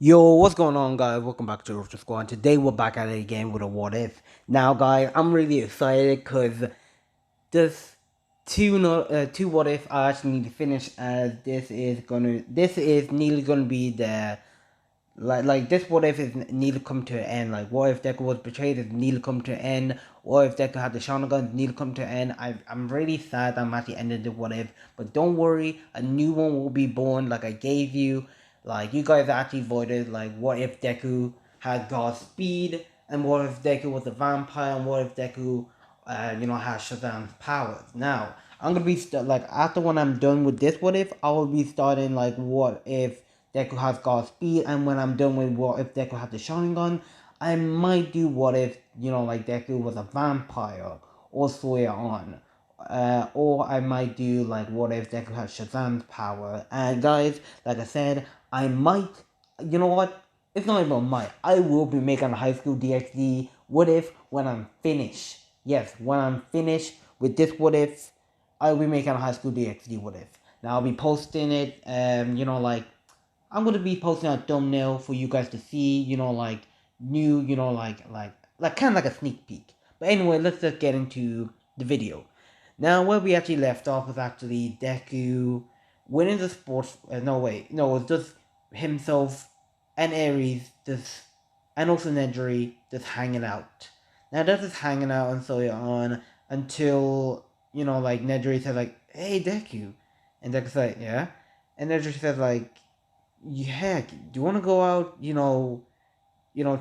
Yo, what's going on, guys? Welcome back to Ultra Squad. Today we're back at it again with a what if. Now, guys, I'm really excited because there's two what if I actually need to finish, as this is nearly gonna be the this what if is nearly come to an end. Like, what if Deku was betrayed is nearly come to an end. What if Deku had the Sharingan nearly come to an end. I'm really sad I'm actually ending the what if, but don't worry, a new one will be born. Like I gave you, like you guys actually voted. Like, what if Deku had God's speed, and what if Deku was a vampire, and what if Deku, has Shazam's powers. Now I'm gonna be like, after when I'm done with this what if, I will be starting like what if Deku has God's speed, and when I'm done with what if Deku has the Sharingan, I might do what if, like Deku was a vampire, or so on. Or I might do like what if Deku has Shazam's power. And guys, like I said, I might, you know what? It's not even might. I will be making a high school DxD what if when I'm finished. Yes, when I'm finished with this what if, I'll be making a high school DxD what if. Now I'll be posting it, I'm gonna be posting a thumbnail for you guys to see, like new, like kind of like a sneak peek. But anyway, let's just get into the video. Now, where we actually left off was actually Deku winning the sports. No, wait, no, it was just himself and Ares just, and also Nedry just hanging out. Now they're just hanging out and so on until like Nedry said like, "Hey Deku," and Deku's like, "Yeah," and Nedry says like, "Yeah, do you want to go out?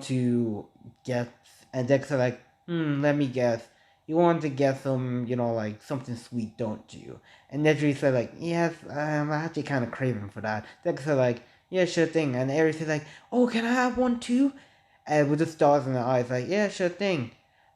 To get," and Dexter like, let me guess. You want to get some, like something sweet, don't you? And Nedry said like, yes, I'm actually kind of craving for that. Dexter like, yeah, sure thing. And Aries said like, oh, can I have one too? And with the stars in their eyes, like, yeah, sure thing.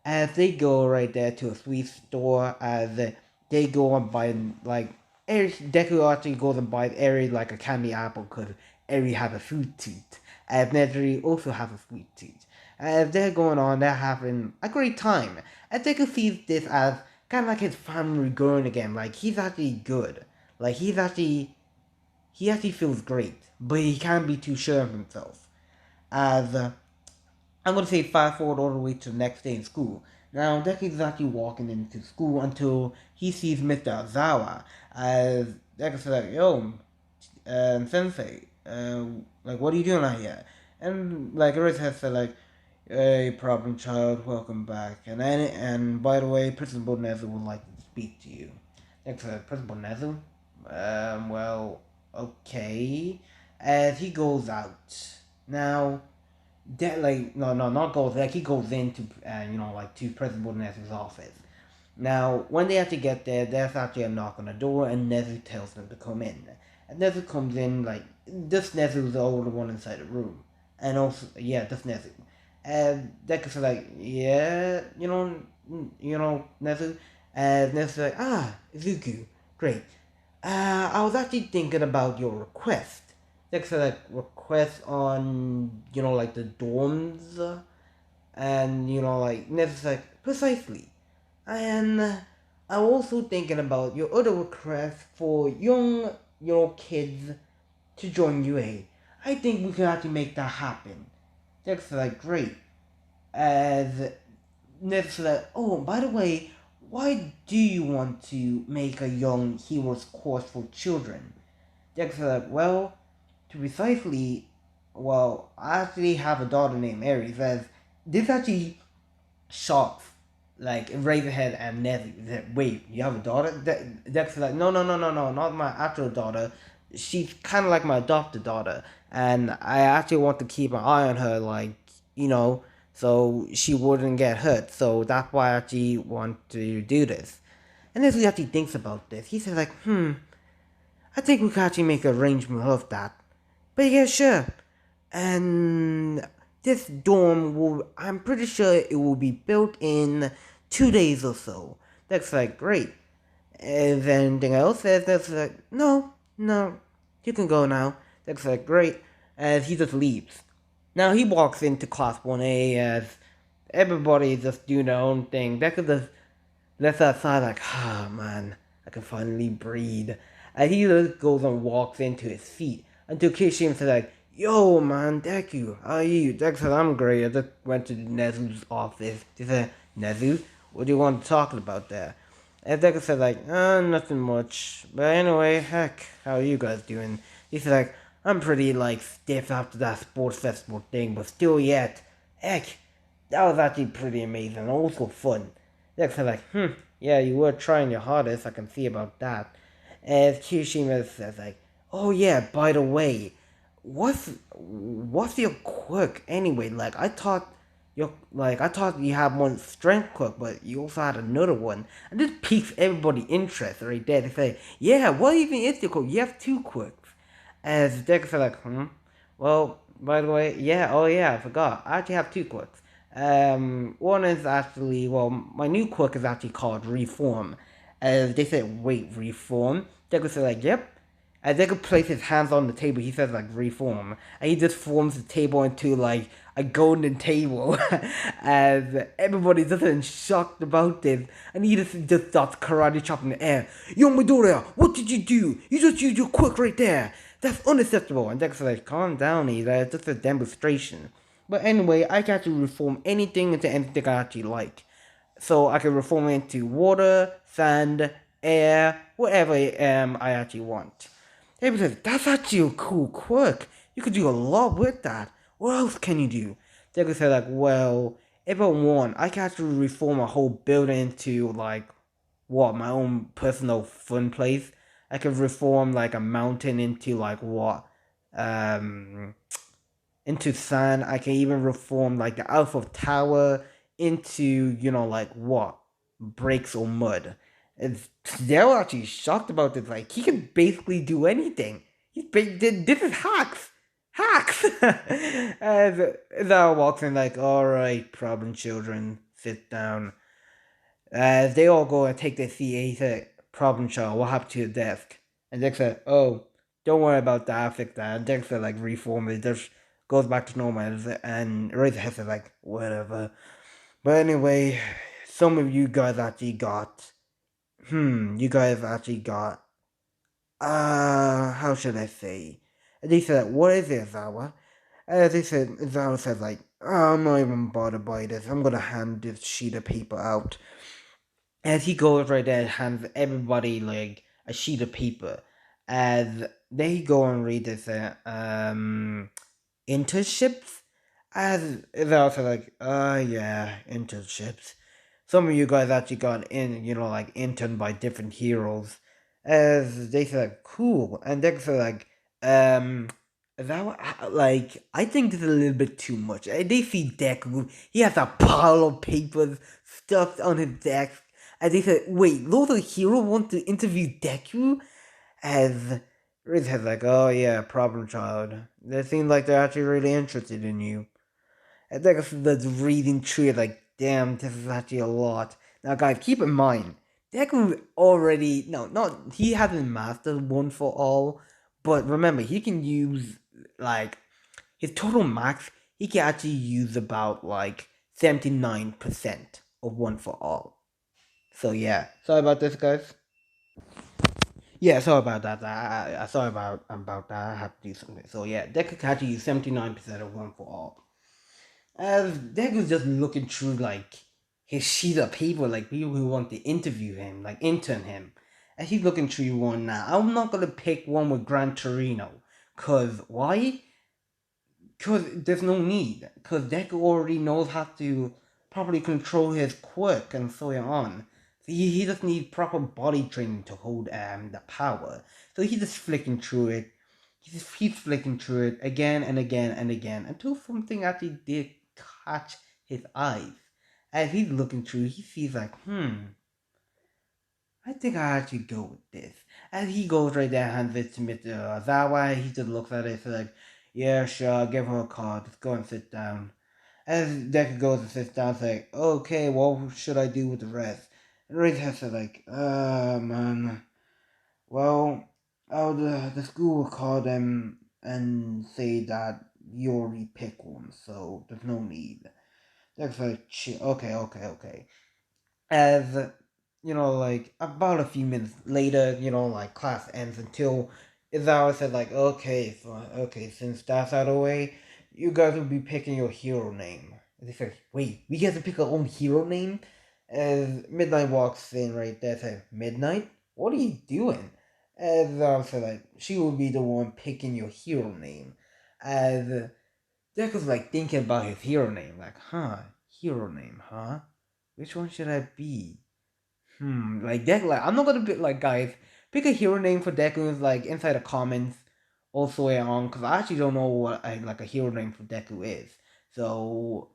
As they go right there to a sweet store, as they go and buy like, Aries, Deku actually goes and buys Aries like a candy apple because Aries has a sweet tooth. As Nedry also has a sweet tooth. As they're going on, they're having a great time. And Deku sees this as kind of like his family growing again. Like, he's actually good. Like, he actually feels great, but he can't be too sure of himself. As I'm gonna say fast forward all the way to the next day in school. Now Deku's actually walking into school until he sees Mr. Azawa. As Deku's like, "Yo, Sensei, like, what are you doing out here?" And like Earth has said, like, "Hey, problem child, welcome back." And by the way, Principal Nezu would like to speak to you. Next, Principal Nezu. Well, okay. As he goes out now, that like no not goes like he goes into like to Principal Nezu's office. Now, when they actually get there, there's actually a knock on the door, and Nezu tells them to come in. And Nezu comes in, like, this Nezu's the older one inside the room. And also, yeah, this Nezu. And Deku's like, yeah, Nezu. And Nezu's like, ah, Izuku, great. I was actually thinking about your request. Deku's like, request on, like the dorms? And, like, Nezu's like, precisely. And I'm also thinking about your other request for young, kids to join UA. I think we can actually make that happen. That's like great. As next, like, oh, by the way, why do you want to make a young heroes course for children? Jack's like, well, to precisely, well, I actually have a daughter named Aries. As this actually shocks like Razorhead and Nelly. Wait, you have a daughter? That's like, no, no, no, no, no, not my actual daughter. She's kind of like my adopted daughter, and I actually want to keep an eye on her, like, so she wouldn't get hurt. So that's why I actually want to do this. And as he actually thinks about this, he says like, I think we can actually make an arrangement of that. But yeah, sure. And this dorm will, I'm pretty sure it will be built in 2 days or so. That's like, great. Is there anything else? That's like, no, no, you can go now. That's like, great. As he just leaves. Now he walks into class 1A as everybody just doing their own thing. That could just left outside like, ah, man, I can finally breathe. And he just goes and walks into his seat until Kishim says like, Yo, man, Deku, how are you? Deku said, I'm great. I just went to Nezu's office. He said, Nezu, what do you want to talk about there? And Deku said, like, nothing much. But anyway, heck, how are you guys doing? He said, like, I'm pretty, like, stiff after that sports festival thing, but still yet. Heck, that was actually pretty amazing and also fun. Deku said, like, yeah, you were trying your hardest, I can see about that. As Kirishima says, like, oh yeah, by the way, what's your quirk anyway? Like I thought you had one strength quirk, but you also had another one. And this piques everybody's interest right there. They say, yeah, what even is your quirk? You have two quirks. As Deku said, like, well, by the way, yeah, oh yeah, I forgot. I actually have two quirks. One is actually, well, my new quirk is actually called Reform. As they said, wait, Reform? Deku said, like, yep. As Deku places his hands on the table, he says, like, Reform. And he just forms the table into, like, a golden table. As everybody just in shocked about this. And he just starts karate chopping the air. Yo, Midoriya, what did you do? You just used your quirk right there. That's unacceptable. And Dexter's like, calm down, Ida. It's just a demonstration. But anyway, I can actually reform anything into anything I actually like. So I can reform it into water, sand, air, whatever I actually want. Everybody says, that's actually a cool quirk. You could do a lot with that. What else can you do? They could say like, well, if I want, I can actually reform a whole building into like what my own personal fun place. I could reform like a mountain into like what um into sand. I can even reform like the Eiffel Tower into like what bricks or mud. It's, they were actually shocked about this. Like he can basically do anything. This is hacks. Hacks. As Zara walks in like, all right, problem children, sit down. As they all go and take their seat, he said, problem child, what happened to your desk? And Dick said, oh, don't worry about that, I'll fix that. And Dick said, like, reform it, just goes back to normal. And Razorhead said, like, whatever. But anyway, some of you guys actually got, you guys actually got, how should I say? And they said, what is it, Zawa? And they said, Zawa said, like, oh, I'm not even bothered by this. I'm gonna hand this sheet of paper out. As he goes right there and hands everybody like a sheet of paper, as they go and read this internships. As they're also like, yeah, internships. Some of you guys actually got in, like interned by different heroes. As they say, like, cool, and they say like, um, like I think this is a little bit too much. They see Deku, he has a pile of papers stuffed on his desk, and they said, wait, Lord of the Hero want to interview Deku? As Riz has like, oh yeah, problem child. They seem like they're actually really interested in you. And that's reading through it like, damn, this is actually a lot. Now guys, keep in mind, Deku already no, not he hasn't mastered one for all, but remember he can use like his total max, he can actually use about like 79% of one for all. So yeah, sorry about this, guys. Yeah, sorry about that. I sorry about that. I have to do something. So yeah, Deku can actually use 79% of one for all. As Degu's just looking through like his sheet of paper, like people who want to interview him, like intern him. And he's looking through one now. I'm not gonna pick one with Gran Torino. Cause why? Cause there's no need. Cause Deku already knows how to properly control his quirk and so on. So he just needs proper body training to hold the power. So he's just flicking through it. He's flicking through it again and again and again until something actually did catch his eyes. As he's looking through, he sees like, I think I actually go with this. As he goes right there, hands it to Mr. Azawa, he just looks at it, says like, yeah, sure, I'll give her a call. Just go and sit down. As Deku goes and sits down, it's like, okay, what should I do with the rest? And Razor says like, man, well, the school will call them and say that you already picked one, so there's no need. That's like, okay. As like about a few minutes later, like class ends until Izawa said like, okay, so okay, since that's out of the way, you guys will be picking your hero name. And they said, wait, we get to pick our own hero name? As Midnight walks in right there, said, Midnight? What are you doing? As Izawa said like, she will be the one picking your hero name. As Deku's like thinking about his hero name, like, hero name, huh? Which one should I be? Like Deku, like I'm not gonna be like guys. Pick a hero name for Deku is like inside the comments also on because I actually don't know what like a hero name for Deku is. So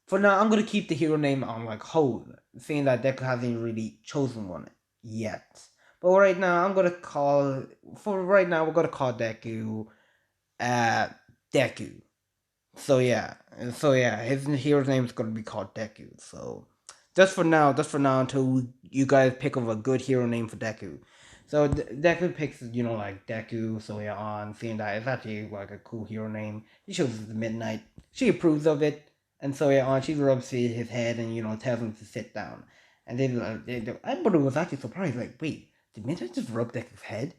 for now, I'm gonna keep the hero name on like hold, seeing that Deku hasn't really chosen one yet. But right now, I'm gonna call for right now. We're gonna call Deku uh Deku. So yeah, his hero's name is gonna be called Deku. So just for now, until you guys pick of a good hero name for Deku. So Deku picks, like Deku. So yeah, on seeing that it's actually like a cool hero name. He chooses the Midnight. She approves of it, and so yeah, on she rubs his head and tells him to sit down. And then everybody was actually surprised, like, wait, did Midnight just rub Deku's head?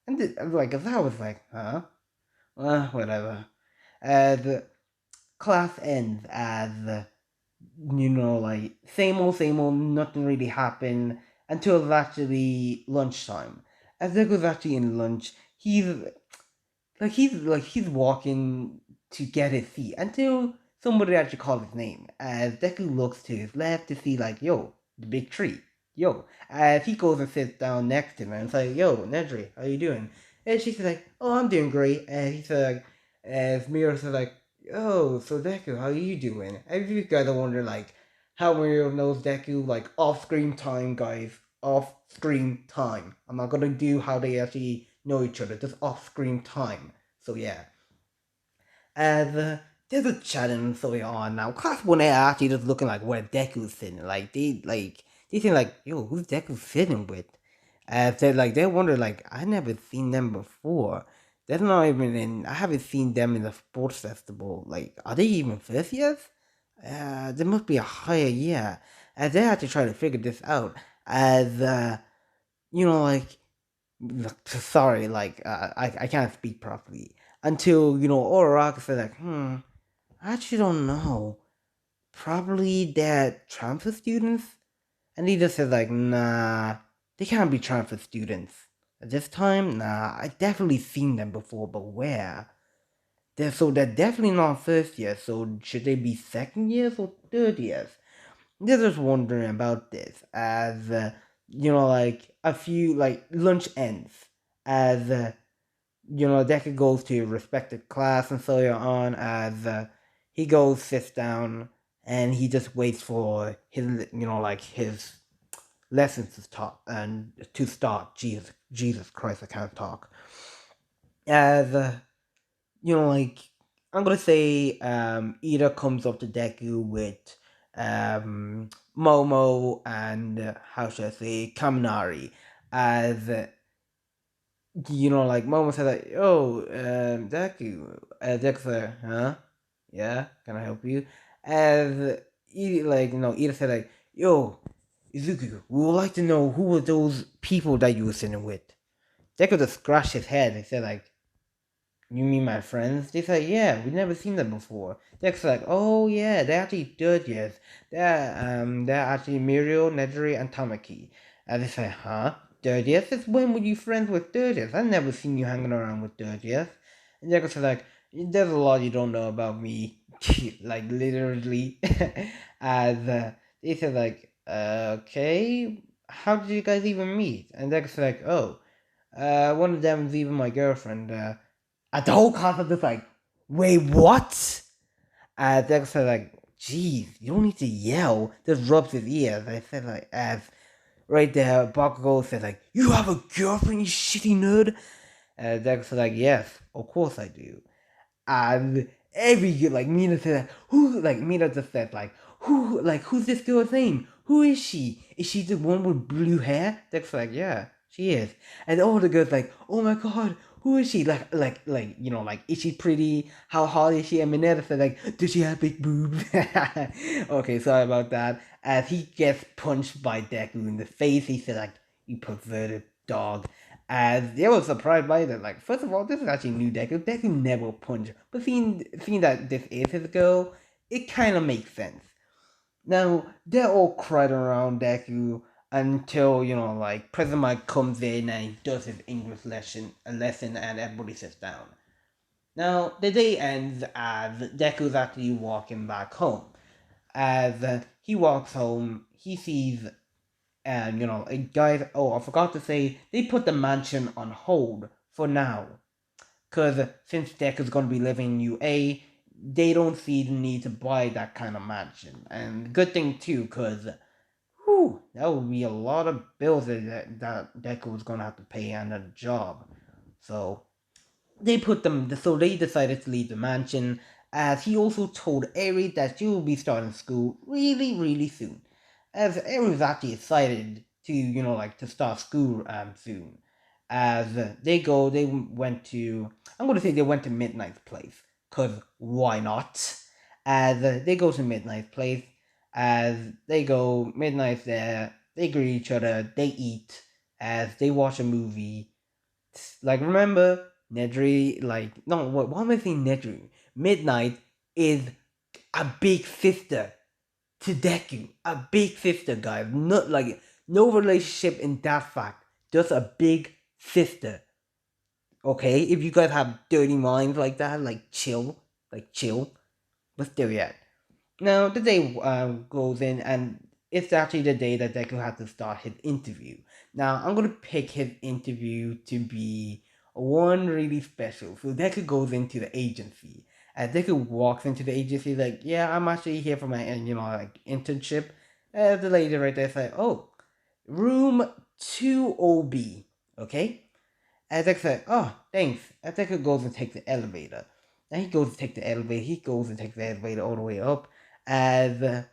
And like, as I was like, huh? Whatever. The class ends as like same old, nothing really happened until it's actually lunchtime. As Deko's actually in lunch, he's walking to get his seat until somebody actually calls his name. As Deku looks to his left to see like, yo, the big tree. Yo. As he goes and sits down next to him and it's like, yo, Nedry, how you doing? And she's like, oh, I'm doing great. And he's like, as Miro says like, yo, so Deku, how you doing? And you guys are wondering like how Miro knows Deku, like off screen time, guys. Off screen time. I'm not gonna do how they actually know each other, just off screen time. So yeah. And there's a challenge going on now. Class 1A are actually just looking like where Deku's sitting. They think like, yo, who's Deku sitting with? They wonder like I never seen them before. That's not even in I haven't seen them in the sports festival. Like, are they even first years? There must be a higher year. And they have to try to figure this out. As like sorry, I can't speak properly until Orochi said like, I actually don't know. Probably they're transfer students, and he just said like, nah, they can't be transfer students. At this time, nah, I definitely seen them before, but where? They're definitely not first year. So should they be second years or third years? They're just wondering about this as like a few like lunch ends as Deku goes to respective class and so on as he goes, sits down, and he just waits for his, his lessons to start and to start. Jesus Christ, I can't talk. As like I'm gonna say, Ida comes up to Deku with Momo and how should I say Kaminari as like Momo said like, "Oh, Deku," Deku said, "Huh? Yeah, can I help you?" As Ida said like, "Yo, Izuku, we would like to know who were those people that you were sitting with." Deku just scratched his head and said like, "You mean my friends?" They said, "Yeah, we've never seen them before." Dex's like, "Oh yeah, they're actually third. They're actually Muriel, Nedry, and Tamaki." And they say, "Huh? Third years? Since when were you friends with third years? I've never seen you hanging around with third years." And Dex said, like, "There's a lot you don't know about me." Like literally. As they said like, "Okay, how did you guys even meet?" And Dex said like, "Oh, one of them is even my girlfriend." And the whole concept is like, wait, what? And Dex said like, geez, you don't need to yell. Just rubs his ears. I said like, as right there, Bakugo said like, you have a girlfriend, you shitty nerd? And Dex said like, yes, of course I do. And Mina said like, who, like Mina just said like, who's this girl's name? Who is she? Is she the one with blue hair? Dex like, yeah, she is. And all the girls like, oh my god, who is she? Like, is she pretty? How hot is she? And Mineta said like, does she have big boobs? Okay, sorry about that. As he gets punched by Deku in the face, he said like, you perverted dog. As they were surprised by that. Like, first of all, this is actually new Deku. Deku never punched. But seeing that this is his girl, it kind of makes sense. Now, they're all crowding around Deku until, like, President Mike comes in and he does his English lesson and everybody sits down. Now, the day ends as Deku's actually walking back home. As he walks home, he sees, and guys, oh, I forgot to say, they put the mansion on hold for now. Because since Deku's going to be living in UA, they don't see the need to buy that kind of mansion. And good thing too, because that would be a lot of bills that Deku was going to have to pay and a job. So so they decided to leave the mansion, as he also told Eri that she will be starting school really, really soon. As Eri was actually excited to, to start school soon. As they went to, I'm going to say they went to Midnight's place, because why not? As they go to Midnight's place, as they go, Midnight's there, they greet each other, they eat, as they watch a movie, like, remember, Nedry, like, no, what am I saying Nedry? Midnight is a big sister to Deku. A big sister, guys. Not like, no relationship in that fact. Just a big sister. Okay? If you guys have dirty minds like that, like, chill. Like, chill. Let's do it. Now, the day goes in, and it's actually the day that Deku has to start his interview. Now, I'm going to pick his interview to be one really special. So, Deku goes into the agency. As Deku walks into the agency, like, yeah, I'm actually here for my, like, internship. The lady right there said, oh, room 2OB, okay? Deku said, oh, thanks. Deku goes and takes the elevator. Then he goes to take the elevator. He goes and takes the elevator all the way up. As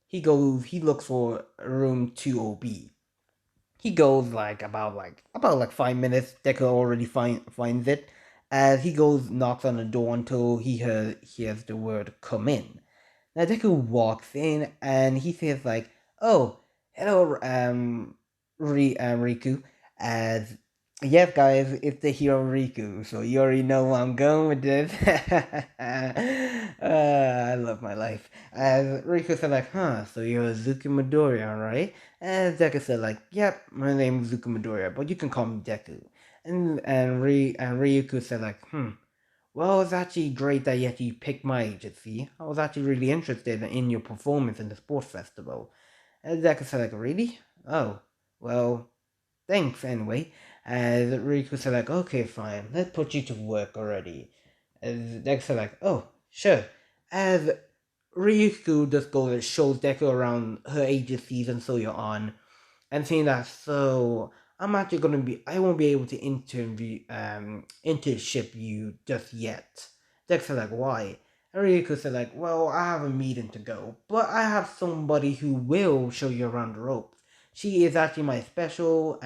he looks for room 2OB. He goes about 5 minutes. Deku already finds it. As he goes, knocks on the door until he hears the word "come in." Now Deku walks in and he says like, "Oh, hello, Riku." As yes, guys, it's the hero Riku. So you already know where I'm going with this. I love my life. As Riku said like, "Huh? So you're Zuki Midoriya, right?" And Deku said like, "Yep, my name is Zuki Midoriya, but you can call me Deku." And Ryuko said like, well, it's actually great that you actually picked my agency. I was actually really interested in your performance in the sports festival." And Deku said like, "Really? Oh, well, thanks anyway." And Riku said like, "Okay, fine, let's put you to work already." And Deku said like, "Oh, sure." As Ryuko just goes and shows Deku around her agencies and so on, and saying that, so I'm actually I won't be able to internship you just yet. Dex said like, why? And Ryuko said like, well, I have a meeting to go, but I have somebody who will show you around the ropes. She is actually my special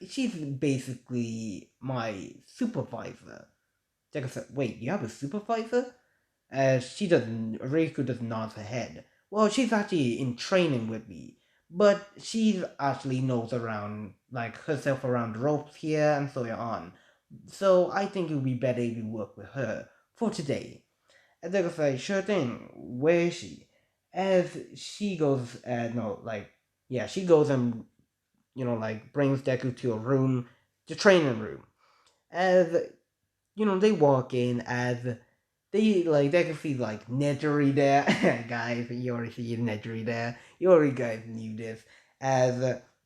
she's basically my supervisor. Dex said, wait, you have a supervisor? She doesn't. Reiko does nod her head. Well, she's actually in training with me, but she actually knows around like herself around the ropes here and so on. So I think it would be better if you work with her for today. And they go say, sure thing. Where is she? As she goes, no, like yeah, she goes and like brings Deku to a room, the training room. As they walk in as they can see like Nedry there. Guys, you already see Nedry there. You already guys knew this. As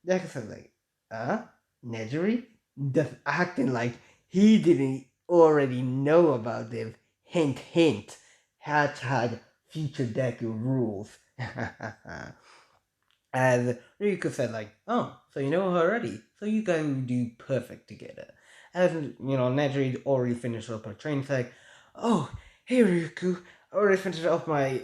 they can say like, Nedry? Just acting like he didn't already know about this. Hint hint. Hashtag future Deku rules. As Ryuko said, like, oh, so you know her already. So you guys will do perfect together. As, Nedry already finished up her training, it's like, oh, hey Ryuko, I already finished up my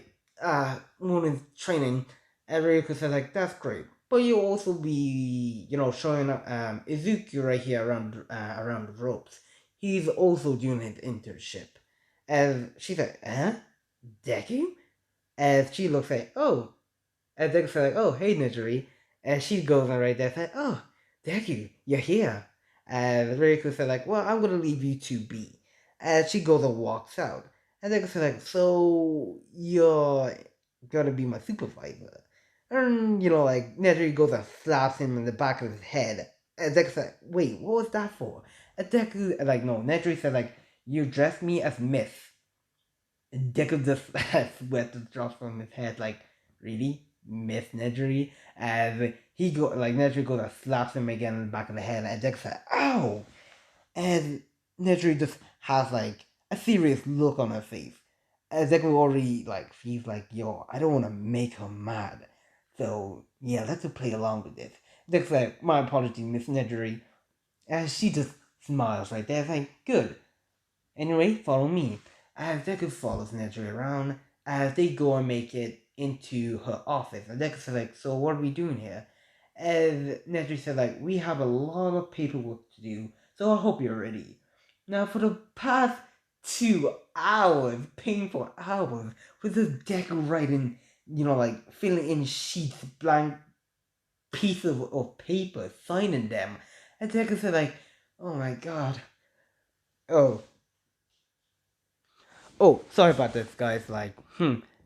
morning training. And Ryuko said, like, that's great. But you'll also be, showing Izuku right here around the ropes. He's also doing his internship. As she said, Deku? As she looks like, oh, and Deku said, like, oh, hey, Nijiri. And she goes on right there, said, oh, Deku, you're here. And Ririko said like, well, I'm gonna leave you to be. And she goes and walks out. And Deku said like, so you're gonna be my supervisor. And like Neji goes and slaps him in the back of his head. And Deku said, wait, what was that for? And Deku like, no, Neji said like, you dressed me as Miss. And Deku just sweat just drops from his head like, really? Miss Nedry? As he go like Nedry goes and slaps him again in the back of the head and Deku said, ow! And Nedry just has like a serious look on her face. As Deku already like feels like, yo, I don't wanna make her mad. So yeah, let's just play along with this. Deku said, my apologies, Miss Nedry. And she just smiles right there, like, good. Anyway, follow me. As Deku follows Nedry around, as they go and make it into her office. And Deku says like, so what are we doing here? As Nedry said like, we have a lot of paperwork to do, so I hope you're ready. Now for the past 2 hours, painful hours, with this Deku writing, like filling in sheets, blank pieces of paper, signing them. And Deku said like, oh my god. Oh, Oh, sorry about this, guys. Like,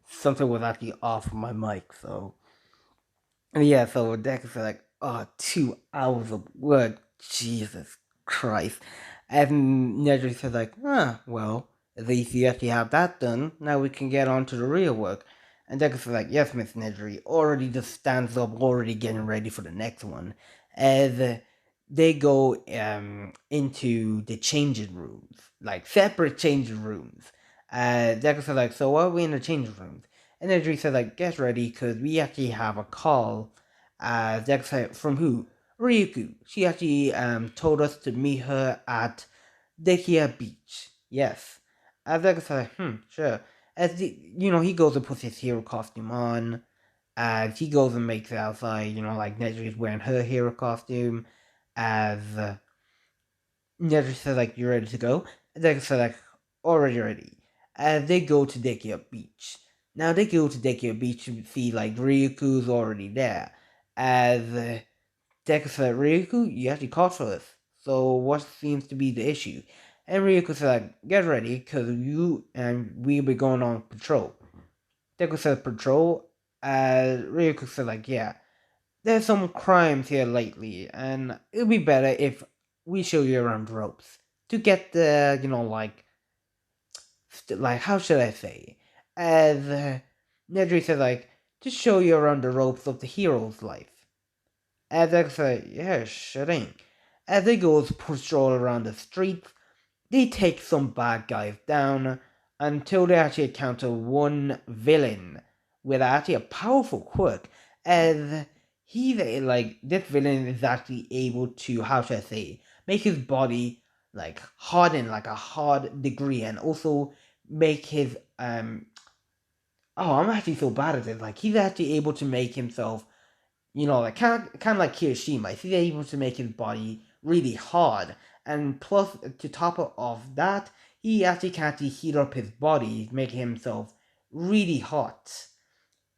something was actually off my mic. So, yeah, so Dex is like, 2 hours of work. Jesus Christ. And Nedry said, like, well, at least you actually have that done. Now we can get on to the real work. And Dex is like, yes, Miss Nedry. Already just stands up, already getting ready for the next one. As they go into the changing rooms, like separate changing rooms. Deku said like, so why are we in the changing rooms? And Nedry said like, get ready because we actually have a call. Deku said, from who? Ryuku. She actually told us to meet her at Dekia Beach. Yes. Deku said, sure. As he goes and puts his hero costume on. He goes and makes it outside, like Nedry is wearing her hero costume. As Nedry says, like, you ready to go? And Deku says, like, already ready. As they go to Dekia Beach. Now they go to Dekia Beach to see, like, Ryuku's already there. As Deku said, Ryuku, you actually called for us. So what seems to be the issue? And Ryuku said, like, get ready, because you and we'll be going on patrol. Deku said, patrol? Ryuku said, like, yeah. There's some crimes here lately, and it'll be better if we show you around the ropes to get the, like how should I say? As Nedry said, like, to show you around the ropes of the hero's life. As I said, yeah, sure thing. As they go patrol around the streets, they take some bad guys down until they actually encounter one villain with actually a powerful quirk. As he's like, this villain is actually able to, how should I say, make his body like harden like a hard degree, and also make his I'm actually so bad at it. Like he's actually able to make himself, like kind of like Kirishima. He's able to make his body really hard, and plus to top it off that, he actually can actually heat up his body, making himself really hot.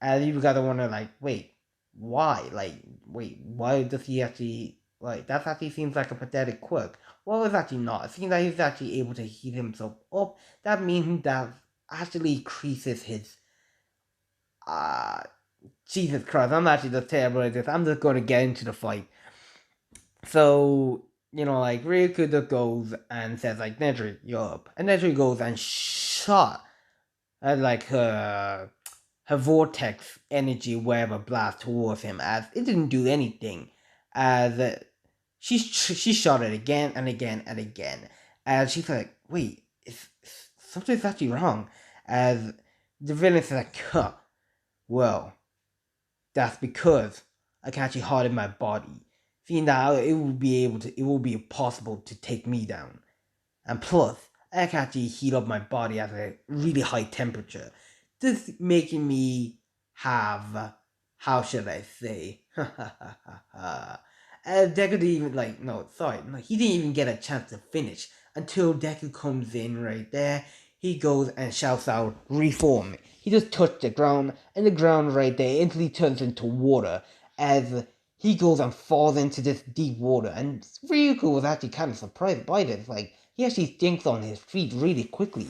And you gotta wonder, like, wait, why? Like, wait, why does he actually like? That actually seems like a pathetic quirk. Well, it's actually not. It seems like he's actually able to heat himself up. That means that actually increases his uh Jesus Christ, I'm actually just terrible at this. I'm just going to get into the fight. So, like, Ryuku just goes and says, like, Nedry, you're up. And Nedry goes and shot at, like, her vortex energy whatever blast towards him, as it didn't do anything. As she shot it again and again and again. As she's like, wait, something's actually wrong. As the villain's like, well, that's because I can actually harden my body. See now, it will be possible to take me down. And plus, I can actually heat up my body at a really high temperature. This making me have, how should I say, Deku didn't even, no, he didn't even get a chance to finish until Deku comes in right there. He goes and shouts out, reform. He just touched the ground, and the ground right there instantly turns into water as he goes and falls into this deep water, and Ryuko was actually kind of surprised by this. Like, he actually thinks on his feet really quickly,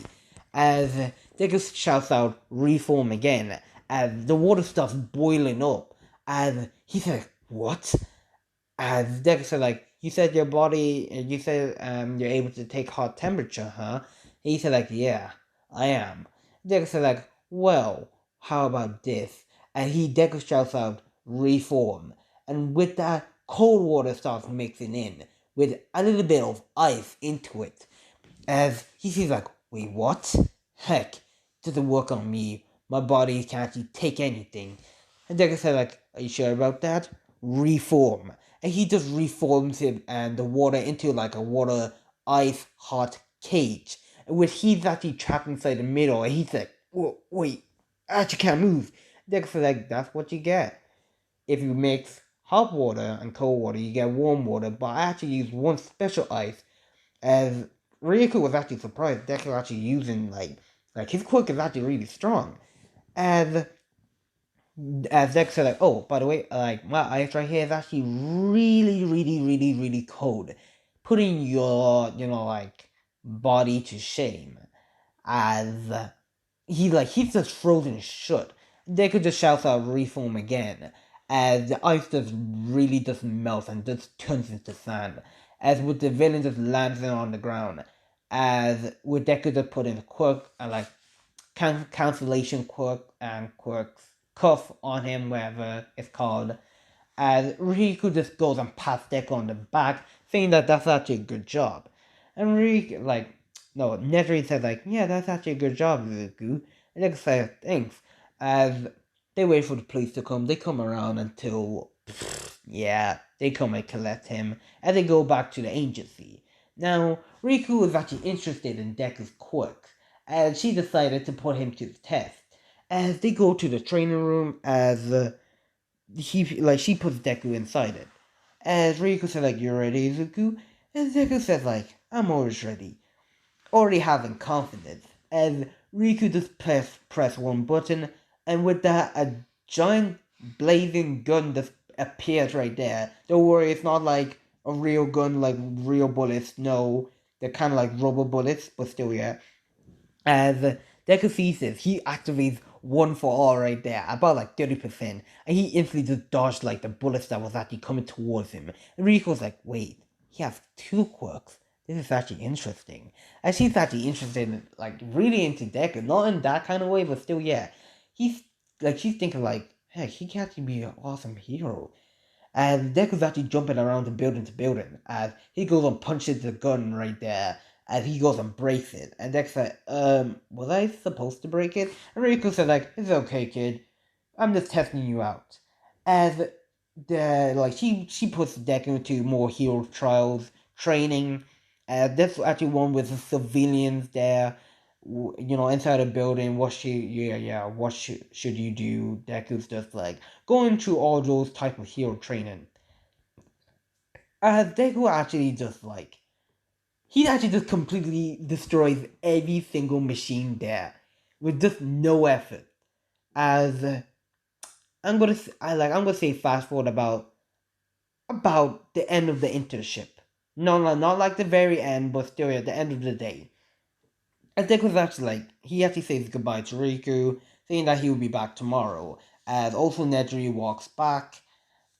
as Deku shouts out, reform again, as the water starts boiling up, as he says, what? As Deku said, like, you said your body, you said you're able to take hot temperature, huh? He said, like, yeah, I am. Deku said, like, well, how about this? And Deku shouts out, reform. And with that, cold water starts mixing in, with a little bit of ice into it. As he sees, like, wait, what? Heck, doesn't work on me. My body can't actually take anything. And Deku said, like, are you sure about that? Reform. And he just reforms him and the water into like a water ice hot cage. With he's actually trapped inside the middle, and he's like, wait, I actually can't move. Deku said, like, that's what you get. If you mix hot water and cold water, you get warm water, but I actually used one special ice, as Ryuko was actually surprised Deku actually using like his quirk is actually really strong. As Deku said, like, oh, by the way, like, my ice right here is actually really, really, really, really cold, putting your, like, body to shame. As he's just frozen shut. Deku just shouts out reform again, as the ice just really just melts and just turns into sand. As with the villain just lands on the ground, as with Deku just putting a quirk and like cancellation quirk and quirks cuff on him, whatever it's called, as Riku just goes and pats Deku on the back, saying that that's actually a good job. And Riku, like, no, Netri says, like, yeah, that's actually a good job, Riku. And Deku says, thanks. As they wait for the police to come, they come around until, yeah, they come and collect him, and they go back to the agency. Now, Riku is actually interested in Deku's quirk, and she decided to put him to the test. As they go to the training room, as she puts Deku inside it. As Riku says, like, you ready, Izuku? And Deku says, like, I'm always ready. Already having confidence. As Riku just press one button, and with that, a giant blazing gun just appears right there. Don't worry, it's not like a real gun, like real bullets. No, they're kind of like rubber bullets, but still, yeah. As Deku sees this, he activates one for all right there, about like 30%, and he instantly just dodged like the bullets that was actually coming towards him. And Rico's like, wait, he has two quirks. This is actually interesting. And she's actually interested in, like, really into Deku, not in that kind of way, but still, yeah. He's like, she's thinking like, heck, he can actually be an awesome hero. And Deku's actually jumping around the building to building as he goes and punches the gun right there as he goes and breaks it. And Deku's like, was I supposed to break it? And Riku said, like, it's okay, kid. I'm just testing you out. As she puts Deku into more hero trials training. That's actually one with the civilians there, inside a building. What should you do? Deku's just like going through all those type of hero training. Deku actually just like he actually just completely destroys every single machine there with just no effort. As I'm gonna say fast forward about the end of the internship. No, not like the very end, but still at the end of the day. As Deku was actually like, he actually says goodbye to Riku, saying that he will be back tomorrow. As also Nedry walks back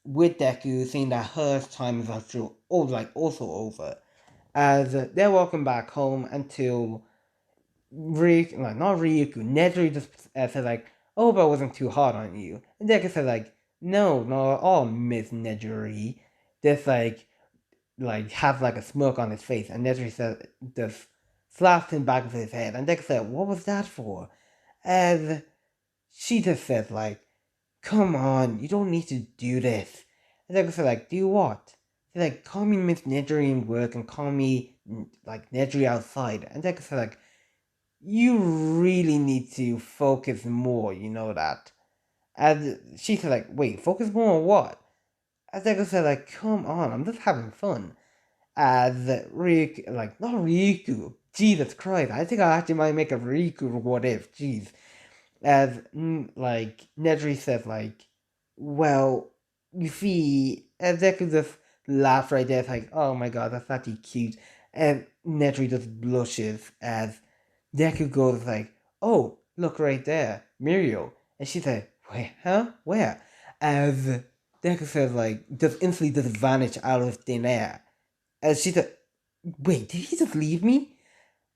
with Deku, saying that her time is actually also over. As they're walking back home until not Riku, Nedry just said like, "Oh, but I wasn't too hard on you." And Deku said like, "No, not at all, Miss Nedry." Just like have like a smirk on his face, and Nedry said just slapped him back of his head, and Deku said, "What was that for?" And she just said like, "Come on, you don't need to do this." And Deku said like, "Do what?" She's like, "Call me Miss Nedry in work and call me like Nedry outside." And Deku said like, "You really need to focus more, you know that." And she said like, "Wait, focus more on what?" And Deku said like, "Come on, I'm just having fun." As Riku, like, not Riku, Jesus Christ, I think I actually might make a Riku what if, jeez. As, like, Nedry says, like, well, you see, Deku just laughs right there. It's like, oh my god, that's actually cute. And Netri just blushes as Deku goes like, oh, look right there, Mirio. And she's like, wait, huh? Where? As Deku says, like, just instantly just vanish out of thin air. As she's like, wait, did he just leave me?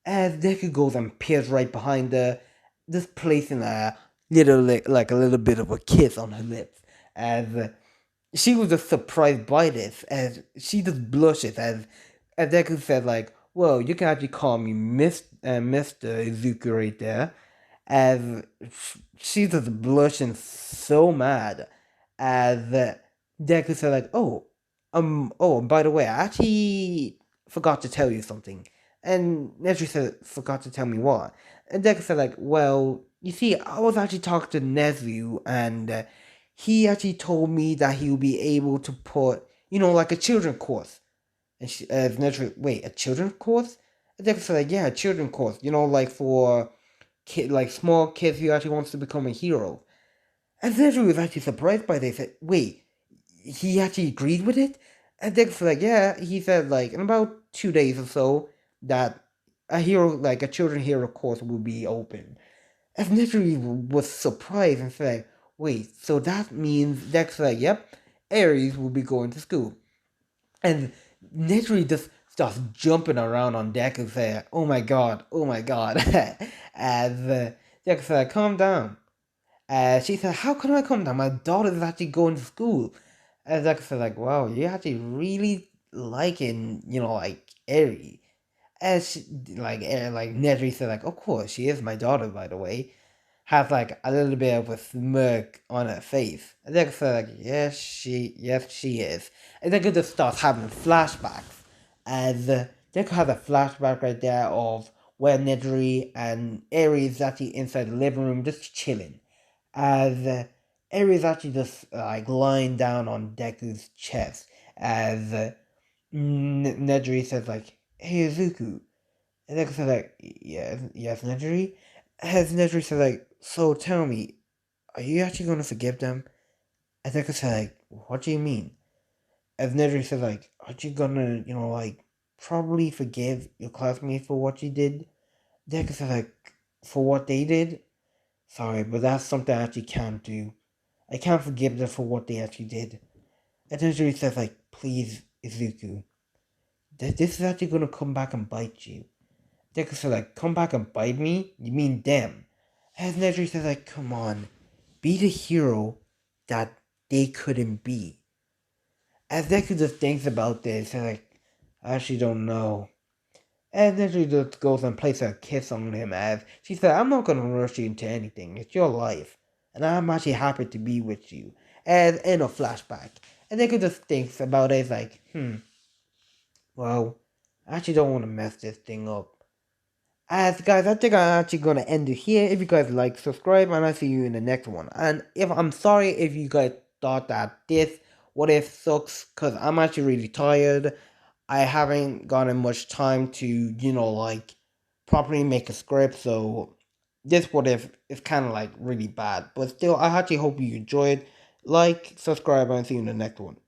As Deku goes and peers right behind her, just placing a little, like a little bit of a kiss on her lips. As she was just surprised by this, as she just blushes as Deku said, like, well, you can actually call me Mr. Izuku right there, as she's just blushing so mad, as Deku said, like, oh, by the way, I actually forgot to tell you something. And Nezu said, forgot to tell me what. And Deku said, like, well, you see, I was actually talking to Nezu, and he actually told me that he will be able to put, like a children course. And Nezu, wait, a children course? And Deku said, like, yeah, a children course, like for like small kids who actually wants to become a hero. And Nezu was actually surprised by this. Said, wait, he actually agreed with it? And Dick's like, yeah, he said, like, in about 2 days or so, that a hero, like a children hero course will be open. And literally was surprised and said, wait, so that means Dex like, yep, Aries will be going to school. And literally just starts jumping around on deck and say, oh my god. As Dex said, calm down. She said, how can I come down? My daughter is actually going to school. And Zach said, like, wow, you actually really liking, like, Eri. As she, like Nedry said, like, of course, she is my daughter, by the way. Has, like, a little bit of a smirk on her face. And Zach said, like, yes, she is. And then just starts having flashbacks. As Deku has a flashback right there of where Nedry and Eri is actually inside the living room just chilling as Eri is actually just like lying down on Deku's chest as Nedry says like, "Hey Izuku," and Deku says like, "Yes, Nedry." As Nedry says like, "So tell me, are you actually gonna forgive them?" And Deku says like, "What do you mean?" As Nedry says like, "Aren't you gonna, like probably forgive your classmates for what you did?" Deku says like, "For what they did." Sorry, but that's something I actually can't do. I can't forgive them for what they actually did. And then Juri says, like, please, Izuku, this is actually gonna come back and bite you. Deku says, like, come back and bite me? You mean them? And Nedry says, like, come on, be the hero that they couldn't be. As Deku just thinks about this, he's like, I actually don't know. And then she just goes and places a kiss on him as she said, I'm not gonna rush you into anything. It's your life. And I'm actually happy to be with you. And in a flashback. And they could just think about it like, well, I actually don't want to mess this thing up. As guys, I think I'm actually gonna end it here. If you guys like, subscribe, and I'll see you in the next one. And if I'm sorry if you guys thought that this what if sucks, cause I'm actually really tired. I haven't gotten much time to, like properly make a script, so this what if is kind of like really bad. But still, I actually hope you enjoyed. Like, subscribe, and see you in the next one.